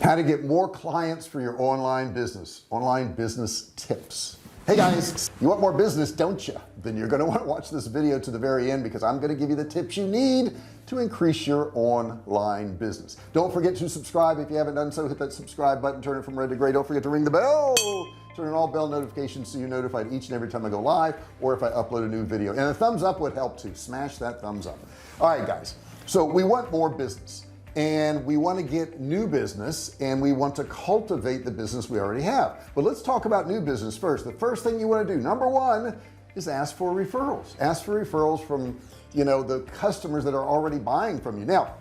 How to get more clients for your online business tips. Hey guys, you want more business, don't you? Then you're going to want to watch this video to the very end, because I'm going to give you the tips you need to increase your online business. Don't forget to subscribe. If you haven't done so, hit that subscribe button, turn it from red to gray. Don't forget to ring the bell, turn on all bell notifications so you're notified each and every time I go live or if I upload a new video. And a thumbs up would help too. Smash that thumbs up. All right guys, so we want more business and we want to get new business and we want to cultivate the business we already have. But let's talk about new business first. The first thing you want to do, number one, is ask for referrals. Ask for referrals from, you know, the customers that are already buying from you. Now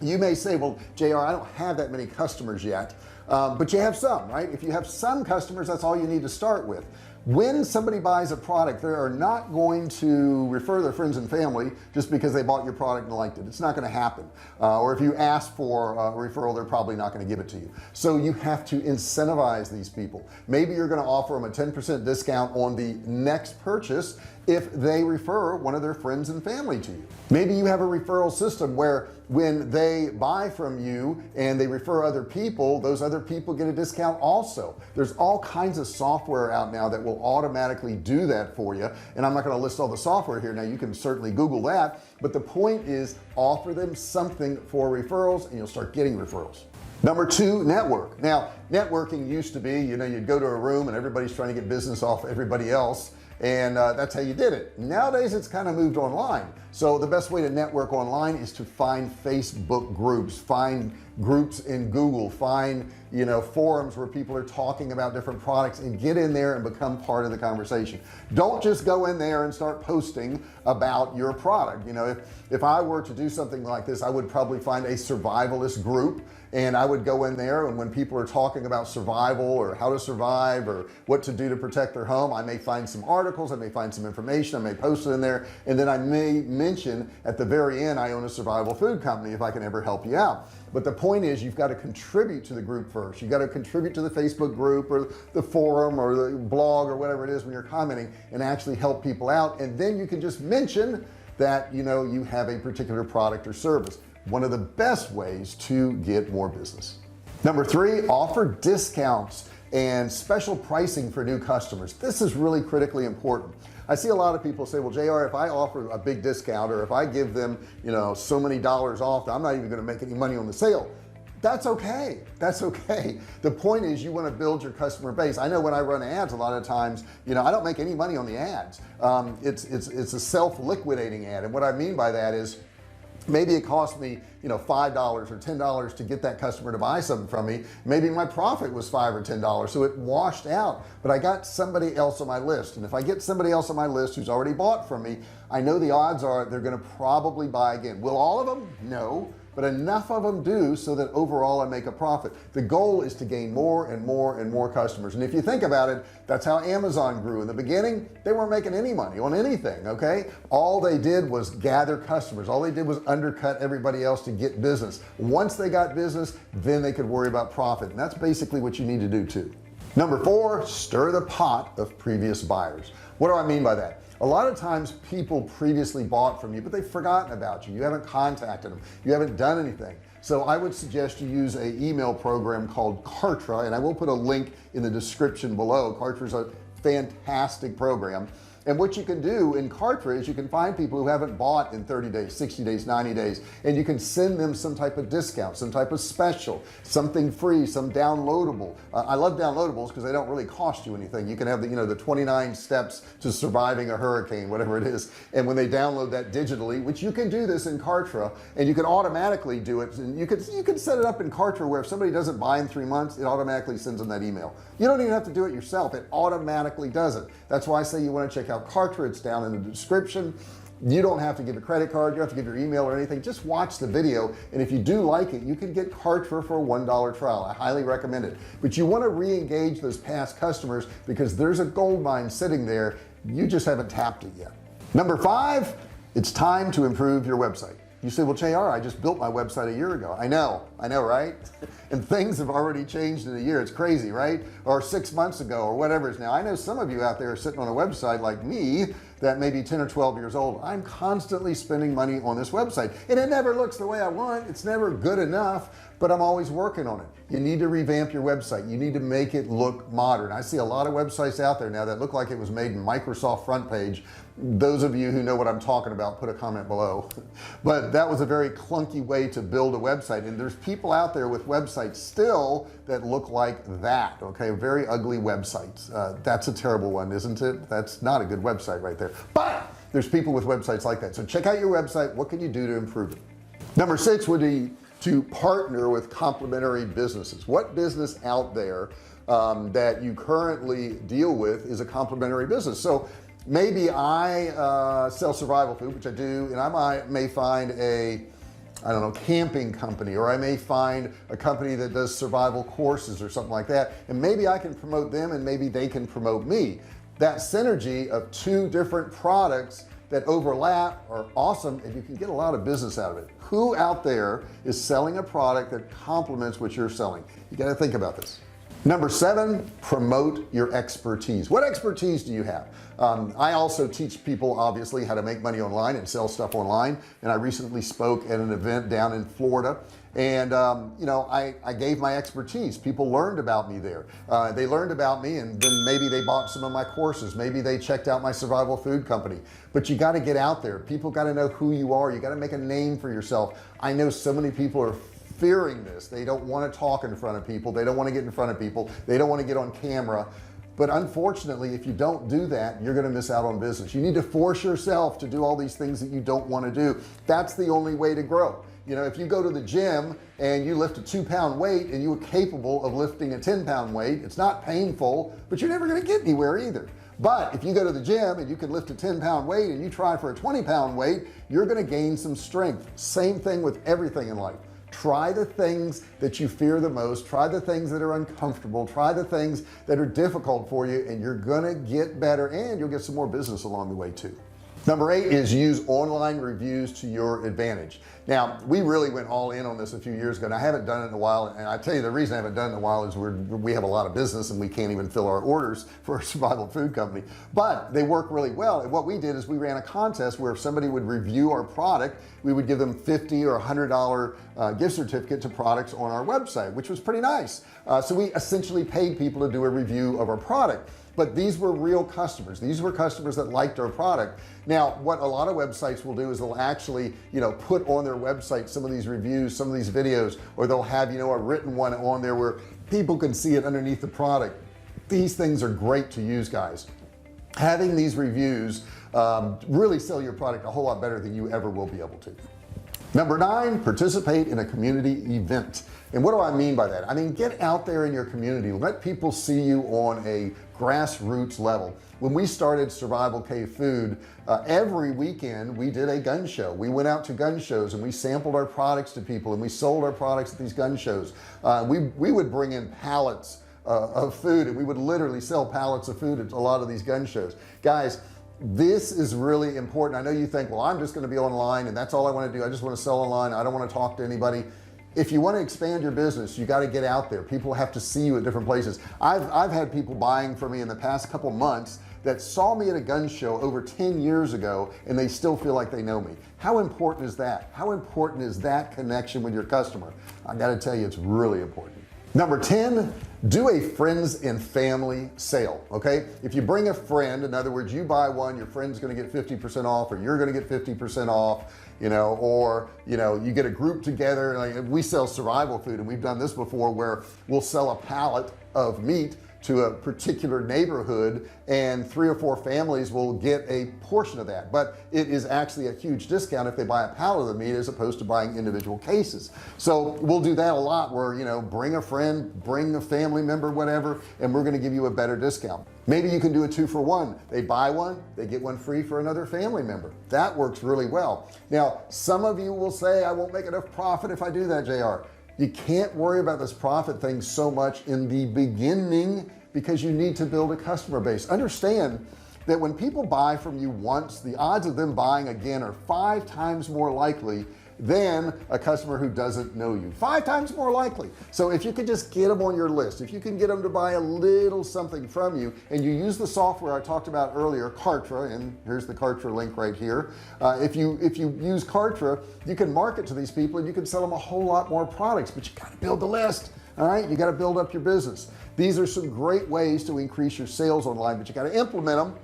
you may say, well, JR, I don't have that many customers yet, but you have some, right? If you have some customers, that's all you need to start with. When somebody buys a product, they are not going to refer their friends and family just because they bought your product and liked it. It's not going to happen. Or if you ask for a referral, they're probably not going to give it to you. So you have to incentivize these people. Maybe you're going to offer them a 10% discount on the next purchase if they refer one of their friends and family to you. Maybe you have a referral system where when they buy from you and they refer other people, those other people get a discount also. There's all kinds of software out now that will automatically do that for you, and I'm not going to list all the software here now. You can certainly Google that, but the point is offer them something for referrals and you'll start getting referrals. Number two, network. Now networking used to be, you know, you'd go to a room and everybody's trying to get business off everybody else, and that's how you did it. Nowadays it's kind of moved online. So the best way to network online is to find Facebook groups, find groups in Google, find, you know, forums where people are talking about different products, and get in there and become part of the conversation. Don't just go in there and start posting about your product. You know, if I were to do something like this, I would probably find a survivalist group and I would go in there, and when people are talking about survival or how to survive or what to do to protect their home, I may find some articles, I may find some information, I may post it in there, and then I may mention at the very end, I own a survival food company if I can ever help you out. But the point is, you've got to contribute to the group first. You've got to contribute to the Facebook group or the forum or the blog or whatever it is when you're commenting, and actually help people out. And then you can just mention that, you know, you have a particular product or service. One of the best ways to get more business. Number three, offer discounts and special pricing for new customers. This is really critically important. I see a lot of people say, well, JR, if I offer a big discount, or if I give them, you know, so many dollars off, I'm not even going to make any money on the sale. That's okay. That's okay. The point is, you want to build your customer base. I know when I run ads, a lot of times, you know, I don't make any money on the ads. It's a self-liquidating ad. And what I mean by that is, maybe it cost me, you know, $5 or $10 to get that customer to buy something from me. Maybe my profit was $5 or $10, so it washed out, but I got somebody else on my list. And if I get somebody else on my list who's already bought from me, I know the odds are they're going to probably buy again. Will all of them? No, but enough of them do so that overall I make a profit. The goal is to gain more and more and more customers. And if you think about it, that's how Amazon grew. In the beginning, they weren't making any money on anything. Okay, all they did was gather customers. All they did was undercut everybody else to get business. Once they got business, then they could worry about profit. And that's basically what you need to do too. Number four, stir the pot of previous buyers. What do I mean by that? A lot of times people previously bought from you, but they've forgotten about you. You haven't contacted them, you haven't done anything. So I would suggest you use an email program called Kartra, and I will put a link in the description below. Kartra is a fantastic program. And what you can do in Kartra is you can find people who haven't bought in 30 days, 60 days, 90 days, and you can send them some type of discount, some type of special, something free, some downloadable. I love downloadables because they don't really cost you anything. You can have the, you know, the 29 steps to surviving a hurricane, whatever it is, and when they download that digitally, which you can do this in Kartra, and you can automatically do it, and you can set it up in Kartra where if somebody doesn't buy in 3 months, it automatically sends them that email. You don't even have to do it yourself. It automatically does it. That's why I say you want to check out Kartra. It's down in the description. You don't have to give a credit card, you don't have to give your email or anything. Just watch the video, and if you do like it, you can get Kartra for a $1 trial. I highly recommend it. But you want to re-engage those past customers because there's a gold mine sitting there. You just haven't tapped it yet. Number five, it's time to improve your website. You say, well, JR, I just built my website a year ago. I know I know, right? And things have already changed in a year. It's crazy, right? Or 6 months ago or whatever it is now. I know some of you out there are sitting on a website like me that may be 10 or 12 years old. I'm constantly spending money on this website and it never looks the way I want. It's never good enough, but I'm always working on it. You need to revamp your website. You need to make it look modern. I see a lot of websites out there now that look like it was made in Microsoft front page. Those of you who know what I'm talking about, put a comment below. But that was a very clunky way to build a website, and there's people out there with websites still that look like that. Okay, very ugly websites. That's a terrible one, isn't it? That's not a good website right there, but there's people with websites like that. So check out your website. What can you do to improve it? Number 6 would be to partner with complementary businesses. What business out there that you currently deal with is a complementary business? So maybe I sell survival food, which I do, and I may find I don't know, camping company, or I may find a company that does survival courses or something like that, and maybe I can promote them and maybe they can promote me. That synergy of 2 different products that overlap are awesome, and you can get a lot of business out of it. Who out there is selling a product that complements what you're selling? You got to think about this. Number 7, promote your expertise. What expertise do you have? I also teach people obviously how to make money online and sell stuff online, and I recently spoke at an event down in Florida, and you know, I gave my expertise. People learned about me there. They learned about me, and then maybe they bought some of my courses, maybe they checked out my survival food company. But you got to get out there. People got to know who you are. You got to make a name for yourself. I know so many people are fearing this. They don't want to talk in front of people. They don't want to get in front of people. They don't want to get on camera. But unfortunately, if you don't do that, you're going to miss out on business. You need to force yourself to do all these things that you don't want to do. That's the only way to grow. You know, if you go to the gym and you lift a 2-pound weight and you are capable of lifting a 10-pound weight, it's not painful, but you're never going to get anywhere either. But if you go to the gym and you can lift a 10-pound weight and you try for a 20-pound weight, you're going to gain some strength. Same thing with everything in life. Try the things that you fear the most. Try the things that are uncomfortable. Try the things that are difficult for you, and you're gonna get better, and you'll get some more business along the way too. Number 8 is use online reviews to your advantage. Now, we really went all in on this a few years ago, and I haven't done it in a while, and I tell you the reason I haven't done it in a while is we have a lot of business and we can't even fill our orders for a survival food company, but they work really well. And what we did is we ran a contest where if somebody would review our product, we would give them $50 or $100 gift certificate to products on our website, which was pretty nice. So we essentially paid people to do a review of our product. But these were real customers. These were customers that liked our product. Now, what a lot of websites will do is they'll actually, you know, put on their website some of these reviews, some of these videos, or they'll have, you know, a written one on there where people can see it underneath the product. These things are great to use, guys. Having these reviews really sell your product a whole lot better than you ever will be able to. Number 9, participate in a community event. And what do I mean by that? I mean, get out there in your community, let people see you on a grassroots level. When we started Survival Cave Food, every weekend we did a gun show. We went out to gun shows and we sampled our products to people, and we sold our products at these gun shows. We would bring in pallets of food, and we would literally sell pallets of food at a lot of these gun shows. Guys, this is really important. I know you think, well, I'm just going to be online and that's all I want to do. I just want to sell online. I don't want to talk to anybody. If you want to expand your business, you got to get out there. People have to see you at different places. I've had people buying from me in the past couple months that saw me at a gun show over 10 years ago, and they still feel like they know me. How important is that? How important is that connection with your customer? I got to tell you, it's really important. Number 10, do a friends and family sale. Okay, if you bring a friend, in other words, you buy one, your friend's going to get 50% off, or you're going to get 50% off, you know, or you know, you get a group together. Like we sell survival food, and we've done this before where we'll sell a pallet of meat to a particular neighborhood, and 3 or 4 families will get a portion of that, but it is actually a huge discount if they buy a pallet of the meat as opposed to buying individual cases. So we'll do that a lot where, you know, bring a friend, bring a family member, whatever, and we're going to give you a better discount. Maybe you can do a 2-for-1. They buy one, they get one free for another family member. That works really well. Now, some of you will say, I won't make enough profit if I do that, JR. You can't worry about this profit thing so much in the beginning because you need to build a customer base. Understand that when people buy from you once, the odds of them buying again are 5 times more likely than a customer who doesn't know you, 5 times more likely. So if you could just get them on your list, if you can get them to buy a little something from you, and you use the software I talked about earlier, Kartra, and here's the Kartra link right here. If you use Kartra, you can market to these people and you can sell them a whole lot more products, but you got to build the list. All right, you got to build up your business. These are some great ways to increase your sales online, but you got to implement them.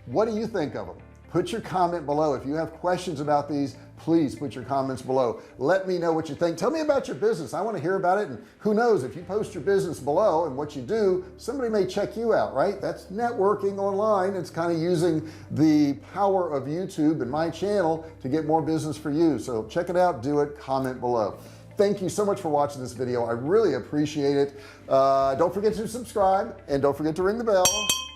What do you think of them? Put your comment below. If you have questions about these, please put your comments below. Let me know what you think. Tell me about your business. I want to hear about it. And who knows, if you post your business below and what you do, somebody may check you out, right? That's networking online. It's kind of using the power of YouTube and my channel to get more business for you. So check it out, do it, comment below. Thank you so much for watching this video. I really appreciate it. Don't forget to subscribe, and don't forget to ring the bell.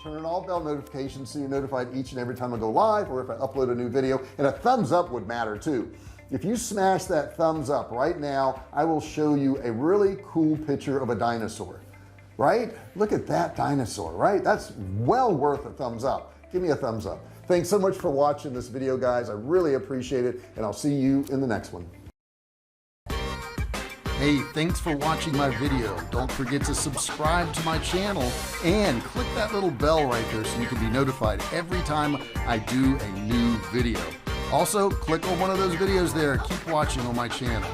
Turn on all bell notifications so you're notified each and every time I go live, or if I upload a new video. And a thumbs up would matter too. If you smash that thumbs up right now, I will show you a really cool picture of a dinosaur. Right? Look at that dinosaur, right? That's well worth a thumbs up. Give me a thumbs up. Thanks so much for watching this video, guys. I really appreciate it, and I'll see you in the next one. Hey, thanks for watching my video. Don't forget to subscribe to my channel and click that little bell right there so you can be notified every time I do a new video. Also, click on one of those videos there. Keep watching on my channel.